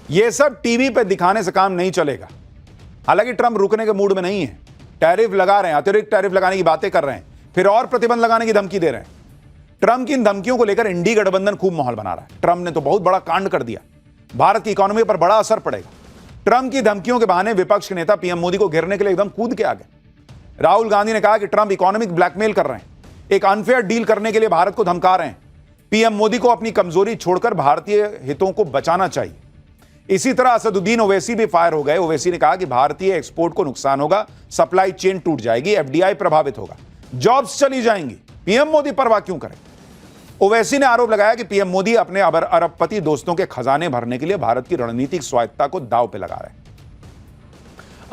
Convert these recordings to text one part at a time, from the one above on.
ये सब टीवी पे दिखाने से काम नहीं चलेगा। हालांकि ट्रंप रुकने के मूड में नहीं है, टैरिफ लगा रहे हैं, अतिरिक्त टैरिफ लगाने की बातें कर रहे हैं, फिर और प्रतिबंध लगाने की धमकी दे रहे हैं। ट्रंप की इन धमकियों को लेकर इंडी गठबंधन खूब माहौल बना रहा है। ट्रंप ने तो बहुत बड़ा कांड कर दिया, भारत की इकोनॉमी पर बड़ा असर पड़ेगा। ट्रंप की धमकियों के बहाने विपक्ष के नेता पीएम मोदी को घेरने के लिए एकदम कूद के आ गए। राहुल गांधी ने कहा कि ट्रंप इकोनॉमिक ब्लैकमेल कर रहे हैं, एक अनफेयर डील करने के लिए भारत को धमका रहे हैं। पीएम मोदी को अपनी कमजोरी छोड़कर भारतीय हितों को बचाना चाहिए। इसी तरह असदुद्दीन ओवैसी भी फायर हो गए। ओवैसी ने कहा कि भारतीय एक्सपोर्ट को नुकसान होगा, सप्लाई चेन टूट जाएगी, एफडीआई प्रभावित होगा, जॉब्स चली जाएंगी। पीएम मोदी परवाह क्यों करें? ओवैसी ने आरोप लगाया कि पीएम मोदी अपने अरबपति दोस्तों के खजाने भरने के लिए भारत की रणनीतिक स्वायत्तता को दांव पे लगा रहे हैं।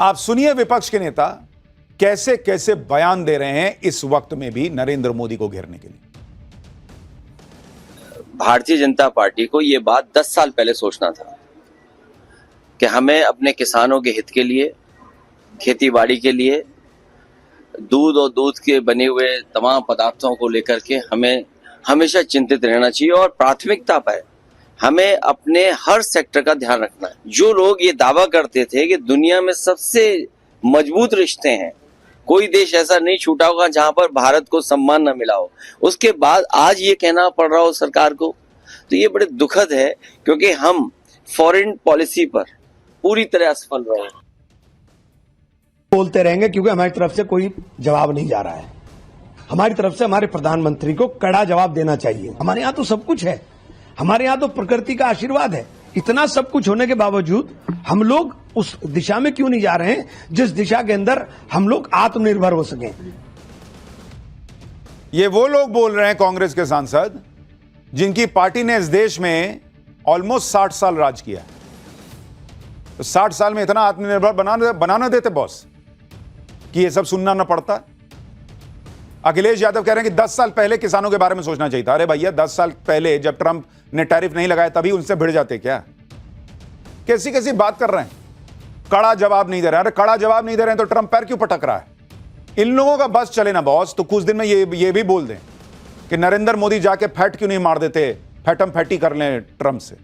आप सुनिए विपक्ष के नेता कैसे कैसे बयान दे रहे हैं इस वक्त में भी नरेंद्र मोदी को घेरने के लिए। भारतीय जनता पार्टी को यह बात 10 साल पहले सोचना था कि हमें अपने किसानों के हित के लिए, खेती बाड़ी के लिए, दूध और दूध के बने हुए तमाम पदार्थों को लेकर के हमें हमेशा चिंतित रहना चाहिए और प्राथमिकता पर हमें अपने हर सेक्टर का ध्यान रखना है। जो लोग ये दावा करते थे कि दुनिया में सबसे मजबूत रिश्ते हैं, कोई देश ऐसा नहीं छूटा होगा जहां पर भारत को सम्मान न मिला हो, उसके बाद आज ये कहना पड़ रहा हो सरकार को, तो ये बड़े दुखद है, क्योंकि हम फॉरेन पॉलिसी पर पूरी तरह असफल रहे हैं। बोलते रहेंगे क्योंकि हमारी तरफ से कोई जवाब नहीं जा रहा है। हमारी तरफ से हमारे प्रधानमंत्री को कड़ा जवाब देना चाहिए। हमारे यहाँ तो सब कुछ है, हमारे यहाँ तो प्रकृति का आशीर्वाद है। इतना सब कुछ होने के बावजूद हम लोग उस दिशा में क्यों नहीं जा रहे हैं जिस दिशा के अंदर हम लोग आत्मनिर्भर हो सकें। ये वो लोग बोल रहे हैं, कांग्रेस के सांसद, जिनकी पार्टी ने इस देश में ऑलमोस्ट 60 साल राज किया। तो 60 साल में इतना आत्मनिर्भर बनाना देते बॉस कि ये सब सुनना ना पड़ता। अखिलेश यादव कह रहे हैं कि 10 साल पहले किसानों के बारे में सोचना चाहिए था। अरे भैया, 10 साल पहले जब ट्रंप ने टैरिफ नहीं लगाया तभी उनसे भिड़ जाते क्या? कैसी कैसी बात कर रहे हैं? कड़ा जवाब नहीं दे रहे हैं। अरे कड़ा जवाब नहीं दे रहे हैं तो ट्रंप पैर क्यों पटक रहा है? इन लोगों का बस चले ना बॉस, तो कुछ दिन में ये भी बोल दें कि नरेंद्र मोदी जाके फैट क्यों नहीं मार देते, फैटम फैटी कर लें ट्रंप से।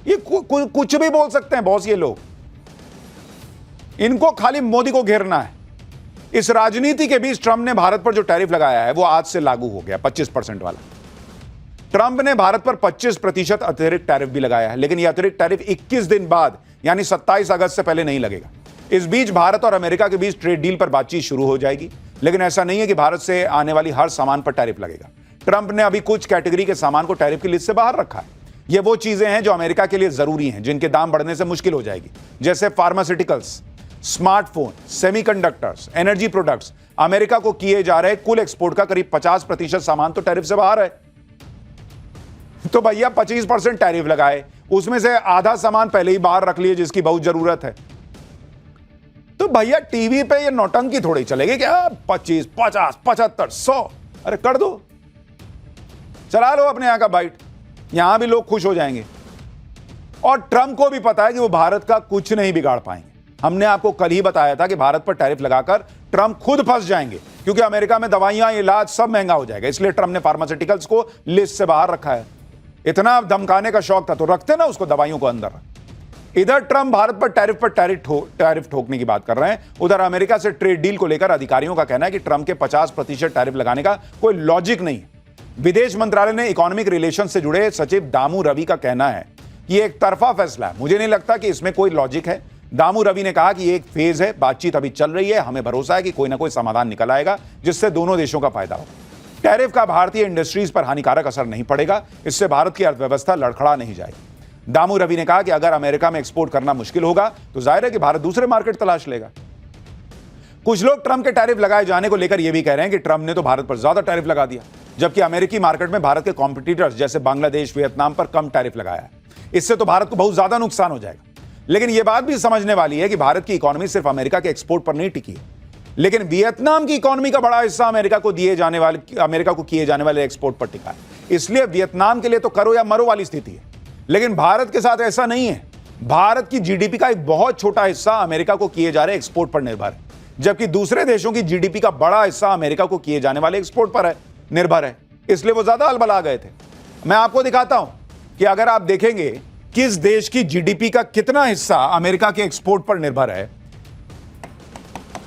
ये कुछ भी बोल सकते हैं बॉस ये लोग। इनको खाली मोदी को घेरना है। इस राजनीति के बीच ट्रंप ने भारत पर जो टैरिफ लगाया है वो आज से लागू हो गया, 25% वाला। ट्रंप ने भारत पर 25% अतिरिक्त टैरिफ भी लगाया है, लेकिन यह अतिरिक्त टैरिफ 21 दिन बाद यानी 27 अगस्त से पहले नहीं लगेगा। इस बीच भारत और अमेरिका के बीच ट्रेड डील पर बातचीत शुरू हो जाएगी, लेकिन ऐसा नहीं है कि भारत से आने वाली हर सामान पर टैरिफ लगेगा। ट्रंप ने अभी कुछ कैटेगरी के सामान को टैरिफ की लिस्ट से बाहर रखा है। ये वो चीजें हैं जो अमेरिका के लिए जरूरी हैं, जिनके दाम बढ़ने से मुश्किल हो जाएगी, जैसे pharmaceuticals, smartphone, semiconductors, energy products. America को किए जा रहे कुल एक्सपोर्ट का करीब 50% सामान तो टैरिफ से बाहर है। तो भैया 25% टैरिफ लगाए, उसमें से आधा सामान पहले ही बाहर रख लिए जिसकी बहुत जरूरत है। तो भैया टीवी पे ये नौटंकी थोड़ी चलेगी क्या? 25, 50, 75, 100, अरे कर दो, चला लो अपने यहां का बाइट, यहां भी लोग खुश हो जाएंगे। और ट्रंप को भी पता है कि वो भारत का कुछ नहीं बिगाड़ पाएंगे। हमने आपको कल ही बताया था कि भारत पर टैरिफ लगाकर ट्रंप खुद फंस जाएंगे, क्योंकि अमेरिका में दवाइयां, इलाज सब महंगा हो जाएगा। इसलिए ट्रंप ने फार्मास्यूटिकल्स को लिस्ट से बाहर रखा है। इतना धमकाने का शौक था तो रखते ना उसको, दवाइयों को अंदर। इधर ट्रंप भारत पर टैरिफ ठोकने की बात कर रहे हैं, उधर अमेरिका से ट्रेड डील को लेकर अधिकारियों का कहना है कि ट्रंप के 50% टैरिफ लगाने का कोई लॉजिक नहीं है। विदेश मंत्रालय ने इकोनॉमिक रिलेशन से जुड़े सचिव दामू रवि का कहना है कि एक तरफा फैसला है, मुझे नहीं लगता कि इसमें कोई लॉजिक है। दामू रवि ने कहा कि ये एक फेज है, बातचीत अभी चल रही है, हमें भरोसा है कि कोई ना कोई समाधान निकल आएगा जिससे दोनों देशों का फायदा होगा। टैरिफ का भारतीय इंडस्ट्रीज पर हानिकारक असर नहीं पड़ेगा, इससे भारत की अर्थव्यवस्था लड़खड़ा नहीं जाएगी। दामू रवि ने कहा कि अगर अमेरिका में एक्सपोर्ट करना मुश्किल होगा तो जाहिर है कि भारत दूसरे मार्केट तलाश लेगा। कुछ लोग ट्रंप के टैरिफ लगाए जाने को लेकर यह भी कह रहे हैं कि ट्रंप ने तो भारत पर ज्यादा टैरिफ लगा दिया, जबकि अमेरिकी मार्केट में भारत के कॉम्पिटिटर्स जैसे बांग्लादेश, वियतनाम पर कम टैरिफ लगाया है। इससे तो भारत को बहुत ज्यादा नुकसान हो जाएगा। लेकिन यह बात भी समझने वाली है कि भारत की इकोनॉमी सिर्फ अमेरिका के एक्सपोर्ट पर नहीं टिकी है, लेकिन वियतनाम की इकोनॉमी का बड़ा हिस्सा अमेरिका को किए जाने वाले एक्सपोर्ट पर टिका है। इसलिए वियतनाम के लिए तो करो या मरो वाली स्थिति है, लेकिन भारत के साथ ऐसा नहीं है। भारत की जीडीपी का एक बहुत छोटा हिस्सा अमेरिका को किए जा रहे एक्सपोर्ट पर निर्भर है, जबकि दूसरे देशों की जीडीपी का बड़ा हिस्सा अमेरिका को किए जाने वाले एक्सपोर्ट पर निर्भर है। इसलिए वो ज्यादा अलबला गए थे। मैं आपको दिखाता हूं कि अगर आप देखेंगे किस देश की जीडीपी का कितना हिस्सा अमेरिका के एक्सपोर्ट पर निर्भर है,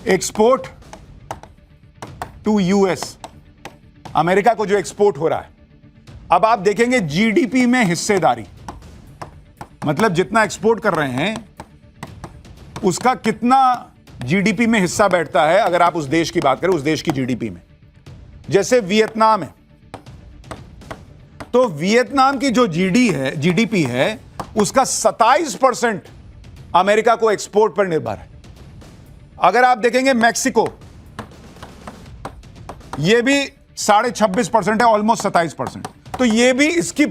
एक्सपोर्ट टू यूएस, अमेरिका को जो एक्सपोर्ट हो रहा है। अब आप देखेंगे जीडीपी में हिस्सेदारी, मतलब जितना एक्सपोर्ट कर रहे हैं उसका कितना जीडीपी में हिस्सा बैठता है। अगर आप उस देश की बात करें, उस देश की जीडीपी में, जैसे वियतनाम है, तो वियतनाम की जो जीडीपी है उसका 27% अमेरिका को एक्सपोर्ट पर निर्भर है। अगर आप देखेंगे मैक्सिको, यह भी 26.5% है, ऑलमोस्ट 27%। तो यह भी इसकी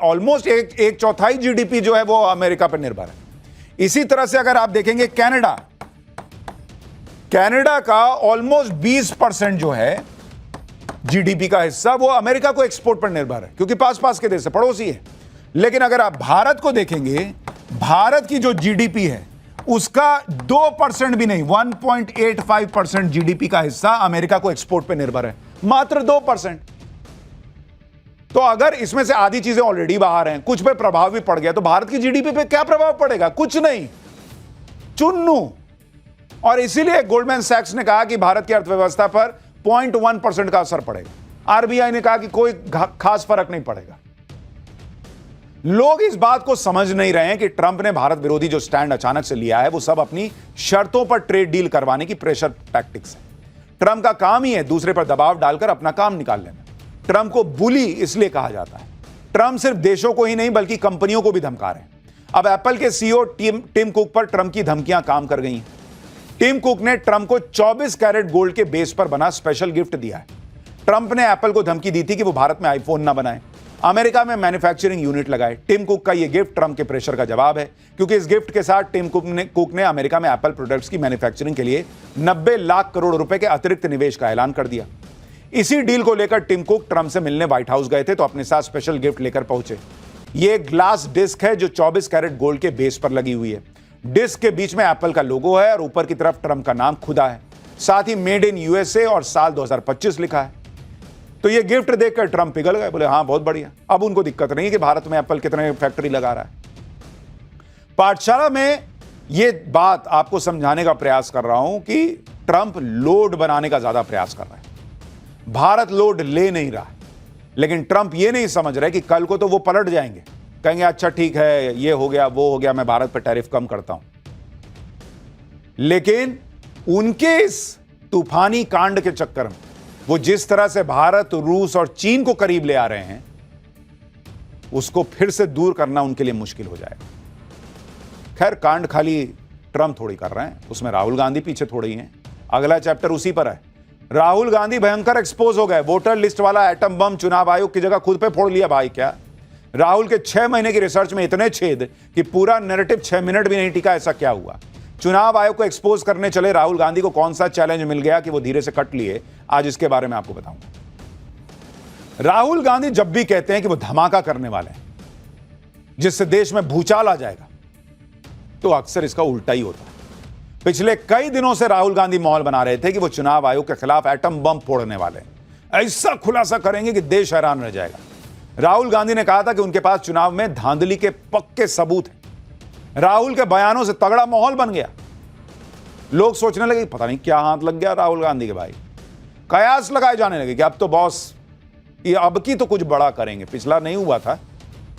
ऑलमोस्ट एक चौथाई जीडीपी जो है वो अमेरिका पर निर्भर है। इसी तरह से अगर आप देखेंगे कनाडा का ऑलमोस्ट 20% जो है जीडीपी का हिस्सा वो अमेरिका को एक्सपोर्ट पर निर्भर है, क्योंकि पास के देश है, पड़ोसी है। लेकिन अगर आप भारत को देखेंगे, भारत की जो जीडीपी है उसका 2% भी नहीं, 1.85% जीडीपी का हिस्सा अमेरिका को एक्सपोर्ट पर निर्भर है, मात्र 2%। तो अगर इसमें से आधी चीजें ऑलरेडी बाहर हैं, कुछ पे प्रभाव भी पड़ गया, तो भारत की जीडीपी पे क्या प्रभाव पड़ेगा? कुछ नहीं, चुन्नू। और इसीलिए गोल्डमैन सैक्स ने कहा कि भारत की अर्थव्यवस्था पर 0.1% का असर पड़ेगा। आरबीआई ने कहा कि कोई खास फर्क नहीं पड़ेगा। लोग इस बात को समझ नहीं रहे हैं कि ट्रंप ने भारत विरोधी जो स्टैंड अचानक से लिया है वो सब अपनी शर्तों पर ट्रेड डील करवाने की प्रेशर टैक्टिक्स है। ट्रंप का काम ही है दूसरे पर दबाव डालकर अपना काम निकाल लेना। ट्रंप को बुली इसलिए कहा जाता है। ट्रंप सिर्फ देशों को ही नहीं बल्कि कंपनियों को भी धमका रहे हैं। अब एप्पल के सीईओ टिम कुक पर ट्रंप की धमकियां काम कर गई हैं। टिम कुक ने ट्रंप को 24 कैरेट गोल्ड के बेस पर बना स्पेशल गिफ्ट दिया है। ट्रंप ने एप्पल को धमकी दी थी कि वो भारत में आईफोन ना बनाए, अमेरिका में मैन्युफैक्चरिंग यूनिट लगाए। टिम कुक का यह गिफ्ट ट्रंप के प्रेशर का जवाब है, क्योंकि इस गिफ्ट के साथ टिम कुक ने अमेरिका में एप्पल प्रोडक्ट्स की मैन्युफैक्चरिंग के लिए 90 लाख करोड़ रुपए के अतिरिक्त निवेश का ऐलान कर दिया। इसी डील को लेकर टिम कुक ट्रंप से मिलने व्हाइट हाउस गए थे, तो अपने साथ स्पेशल गिफ्ट लेकर पहुंचे। यह ग्लास डिस्क है जो 24 कैरेट गोल्ड के बेस पर लगी हुई है। डिस्क के बीच में एप्पल का लोगो है और ऊपर की तरफ ट्रंप का नाम खुदा है। साथ ही मेड इन यूएसए और साल 2025 लिखा है। तो ये गिफ्ट देखकर ट्रंप पिघल गए, बोले हाँ बहुत बढ़िया। अब उनको दिक्कत नहीं है कि भारत में एप्पल कितने फैक्ट्री लगा रहा है। पाठशाला में ये बात आपको समझाने का प्रयास कर रहा हूं कि ट्रंप लोड बनाने का ज्यादा प्रयास कर रहा है। भारत लोड ले नहीं रहा है, लेकिन ट्रंप ये नहीं समझ रहे कि कल को तो वो पलट जाएंगे, कहेंगे अच्छा ठीक है ये हो गया वो हो गया, मैं भारत पर टैरिफ कम करता हूं। लेकिन उनके इस तूफानी कांड के चक्कर में वो जिस तरह से भारत, रूस और चीन को करीब ले आ रहे हैं, उसको फिर से दूर करना उनके लिए मुश्किल हो जाएगा। खैर, कांड खाली ट्रंप थोड़ी कर रहे हैं, उसमें राहुल गांधी पीछे थोड़ी हैं। अगला चैप्टर उसी पर है। राहुल गांधी भयंकर एक्सपोज हो गए। वोटर लिस्ट वाला एटम बम चुनाव आयोग की जगह खुद पे फोड़ लिया। भाई क्या राहुल के 6 महीने की रिसर्च में इतने छेद कि पूरा नैरेटिव 6 मिनट भी नहीं टिका। ऐसा क्या हुआ? चुनाव आयोग को एक्सपोज करने चले राहुल गांधी को कौन सा चैलेंज मिल गया कि वो धीरे से कट लिए? आज इसके बारे में आपको बताऊंगा। राहुल गांधी जब भी कहते हैं कि वो धमाका करने वाले हैं जिससे देश में भूचाल आ जाएगा, तो अक्सर इसका उल्टा ही होता है। पिछले कई दिनों से राहुल गांधी माहौल बना रहे थे कि वो चुनाव आयोग के खिलाफ एटम बम फोड़ने वाले हैं, ऐसा खुलासा करेंगे कि देश हैरान रह जाएगा। राहुल गांधी ने कहा था कि उनके पास चुनाव में धांधली के पक्के सबूत हैं। राहुल के बयानों से तगड़ा माहौल बन गया। लोग सोचने लगे पता नहीं क्या हाथ लग गया राहुल गांधी के। भाई कयास लगाए जाने लगे कि अब तो बॉस ये अब की तो कुछ बड़ा करेंगे। पिछला नहीं हुआ था,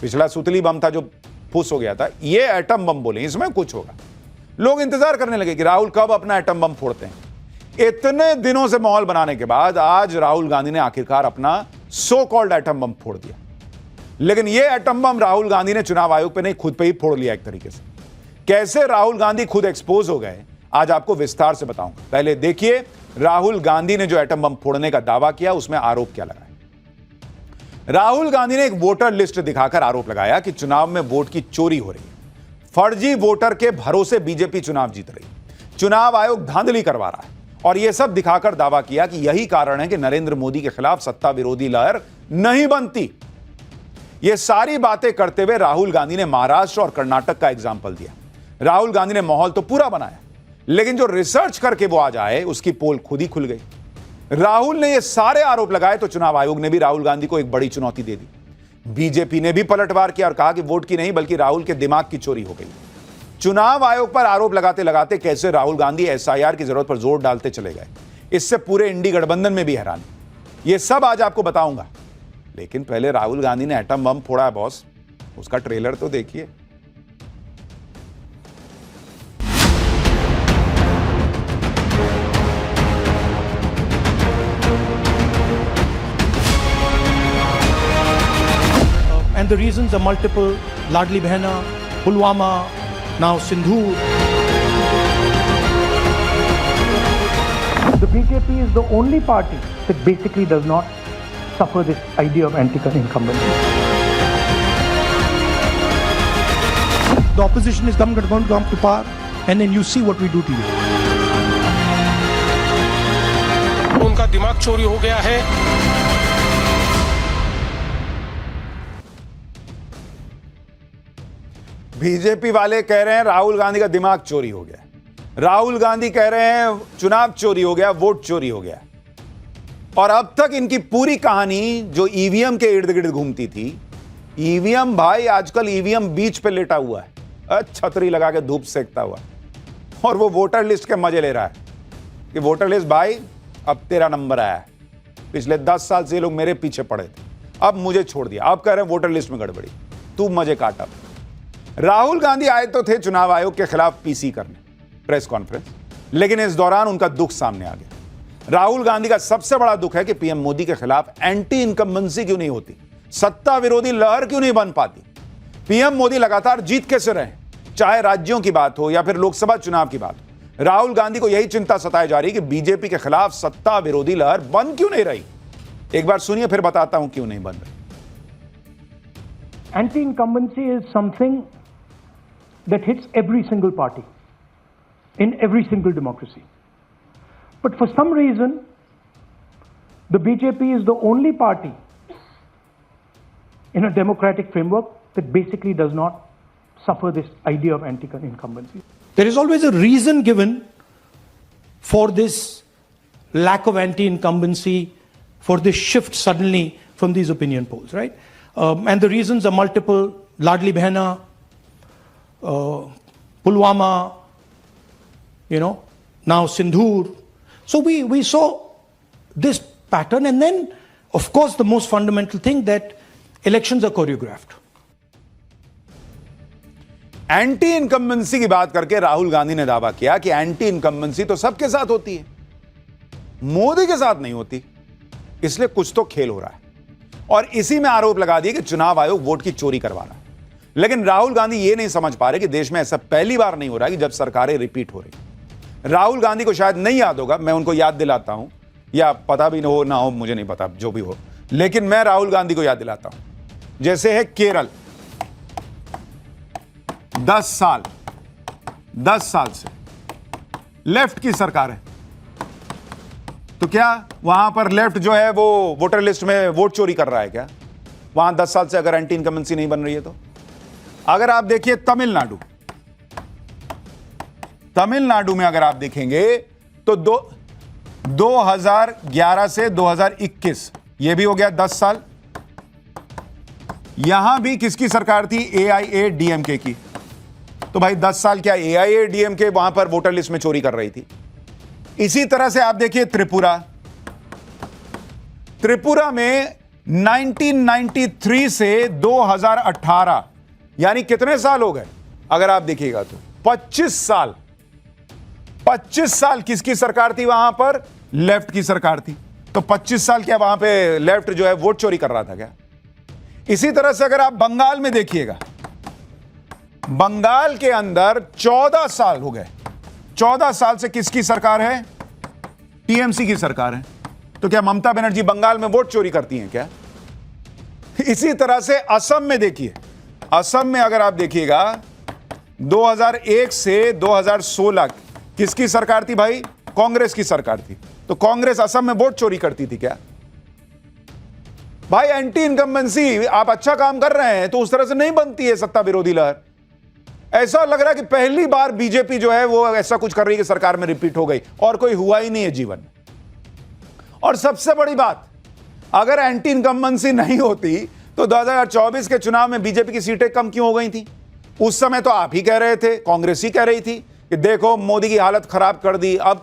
पिछला सुतली बम था जो फुस हो गया था, ये एटम बम बोले, इसमें कुछ होगा। लोग इंतजार करने लगे कि राहुल कब अपना एटम बम फोड़ते हैं। इतने दिनों से माहौल बनाने के बाद आज राहुल गांधी ने आखिरकार अपना सो कॉल्ड एटम बम फोड़ दिया। लेकिन यह एटम बम राहुल गांधी ने चुनाव आयोग पे नहीं, खुद पे ही फोड़ लिया एक तरीके से। कैसे राहुल गांधी खुद एक्सपोज हो गए, आज आपको विस्तार से बताऊंगा। पहले देखिए राहुल गांधी ने जो एटम बम फोड़ने का दावा किया उसमें आरोप क्या लगाया। राहुल गांधी ने एक वोटर लिस्ट दिखाकर आरोप लगाया कि चुनाव में वोट की चोरी हो रही है। फर्जी वोटर के भरोसे बीजेपी चुनाव जीत रही, चुनाव आयोग धांधली करवा रहा है, और यह सब दिखाकर दावा किया कि यही कारण है कि नरेंद्र मोदी के खिलाफ सत्ता विरोधी लहर नहीं बनती। यह सारी बातें करते हुए राहुल गांधी ने महाराष्ट्र और कर्नाटक का एग्जाम्पल दिया। राहुल गांधी ने माहौल तो पूरा बनाया, लेकिन जो रिसर्च करके वो आज आए उसकी पोल खुद ही खुल गई। राहुल ने ये सारे आरोप लगाए तो चुनाव आयोग ने भी राहुल गांधी को एक बड़ी चुनौती दे दी बीजेपी ने भी पलटवार किया और कहा कि वोट की नहीं बल्कि राहुल के दिमाग की चोरी हो गई। चुनाव आयोग पर आरोप लगाते लगाते कैसे राहुल गांधी एसआईआर की जरूरत पर जोर डालते चले गए, इससे पूरे इंडी गठबंधन में भी हैरान। यह सब आज आपको बताऊंगा, लेकिन पहले राहुल गांधी ने एटम बम फोड़ा है बॉस, उसका ट्रेलर तो देखिए। And the reasons are multiple: Ladli Behna, Pulwama, now Sindhur. The BJP is the only party that basically does not suffer this idea of anti-incumbency. The opposition is going to come to power, and then you see what we do to you. उनका दिमाग चोरी हो गया है। BJP वाले कह रहे हैं राहुल गांधी का दिमाग चोरी हो गया, राहुल गांधी कह रहे हैं चुनाव चोरी हो गया, वोट चोरी हो गया। और अब तक इनकी पूरी कहानी जो ईवीएम के इर्द गिर्द घूमती थी, ईवीएम भाई आजकल ईवीएम बीच पे लेटा हुआ है, छतरी लगा के धूप सेकता हुआ, और वो वोटर लिस्ट के मजे ले रहा है कि वोटर लिस्ट भाई अब तेरा नंबर आया है, पिछले 10 साल से ये लोग मेरे पीछे पड़े थे, अब मुझे छोड़ दिया, अब कह रहे हैं वोटर लिस्ट में गड़बड़ी, तू मजे काटा। राहुल गांधी आए तो थे चुनाव आयोग के खिलाफ पीसी करने, प्रेस कॉन्फ्रेंस, लेकिन इस दौरान उनका दुख सामने आ गया। राहुल गांधी का सबसे बड़ा दुख है कि पीएम मोदी के खिलाफ एंटी इनकम्बेंसी क्यों नहीं होती, सत्ता विरोधी लहर क्यों नहीं बन पाती। पीएम मोदी लगातार जीत कैसे रहे, चाहे राज्यों की बात हो या फिर लोकसभा चुनाव की बात हो। राहुल गांधी को यही चिंता सताई जा रही कि बीजेपी के खिलाफ सत्ता विरोधी लहर बन क्यों नहीं रही। एक बार सुनिए फिर बताता हूं क्यों नहीं बन रही। Anti-incumbency is something that hits every single party in every single democracy. But for some reason, the BJP is the only party in a democratic framework that basically does not suffer this idea of anti-incumbency. There is always a reason given for this lack of anti-incumbency, for this shift suddenly from these opinion polls, right? And the reasons are multiple: Ladli Behna, Pulwama, now Sindhur. So we saw this pattern, and then, of course, the most fundamental thing that elections are choreographed. Anti incumbency की बात करके राहुल गांधी ने दावा किया कि anti incumbency तो सबके साथ होती है, मोदी के साथ नहीं होती, इसलिए कुछ तो खेल हो रहा है। और इसी में आरोप लगा दिया कि चुनाव आयोग वोट की चोरी करवा रहा है। लेकिन राहुल गांधी यह नहीं समझ पा रहे कि देश में ऐसा पहली बार नहीं हो रहा कि जब सरकारें रिपीट हो रही। राहुल गांधी को शायद नहीं याद होगा, मैं उनको याद दिलाता हूं, या पता भी हो ना हो मुझे नहीं पता, जो भी हो, लेकिन मैं राहुल गांधी को याद दिलाता हूं। जैसे है केरल, 10 साल से लेफ्ट की सरकार है, तो क्या वहां पर लेफ्ट जो है वो वोटर लिस्ट में वोट चोरी कर रहा है क्या? वहां 10 साल से अगर एंटी इनकम्बेंसी नहीं बन रही है तो। अगर आप देखिए तमिलनाडु में अगर आप देखेंगे तो 2011 से 2021 ये भी हो गया 10 साल। यहां भी किसकी सरकार थी? AIADMK की। तो भाई 10 साल क्या AIADMK वहां पर वोटर लिस्ट में चोरी कर रही थी? इसी तरह से आप देखिए त्रिपुरा में 1993 से 2018 यानी कितने साल हो गए अगर आप देखिएगा तो 25 साल किसकी सरकार थी? वहां पर लेफ्ट की सरकार थी। तो 25 साल क्या वहां पे लेफ्ट जो है वोट चोरी कर रहा था क्या? इसी तरह से अगर आप बंगाल में देखिएगा, बंगाल के अंदर 14 साल हो गए, 14 साल से किसकी सरकार है? टीएमसी की सरकार है। तो क्या ममता बनर्जी बंगाल में वोट चोरी करती हैं क्या? इसी तरह से असम में देखिए, असम में अगर आप देखिएगा 2001 से 2016 किसकी सरकार थी भाई? कांग्रेस की सरकार थी। तो कांग्रेस असम में वोट चोरी करती थी क्या? भाई एंटी इनकम्बेंसी आप अच्छा काम कर रहे हैं तो उस तरह से नहीं बनती है सत्ता विरोधी लहर। ऐसा लग रहा है कि पहली बार बीजेपी जो है वो ऐसा कुछ कर रही है कि सरकार में रिपीट हो गई, और कोई हुआ ही नहीं है जीवन में। और सबसे बड़ी बात, अगर एंटी इनकम्बेंसी नहीं होती तो 2024 के चुनाव में बीजेपी की सीटें कम क्यों हो गई थी? उस समय तो आप ही कह रहे थे, कांग्रेस ही कह रही थी कि देखो मोदी की हालत खराब कर दी। अब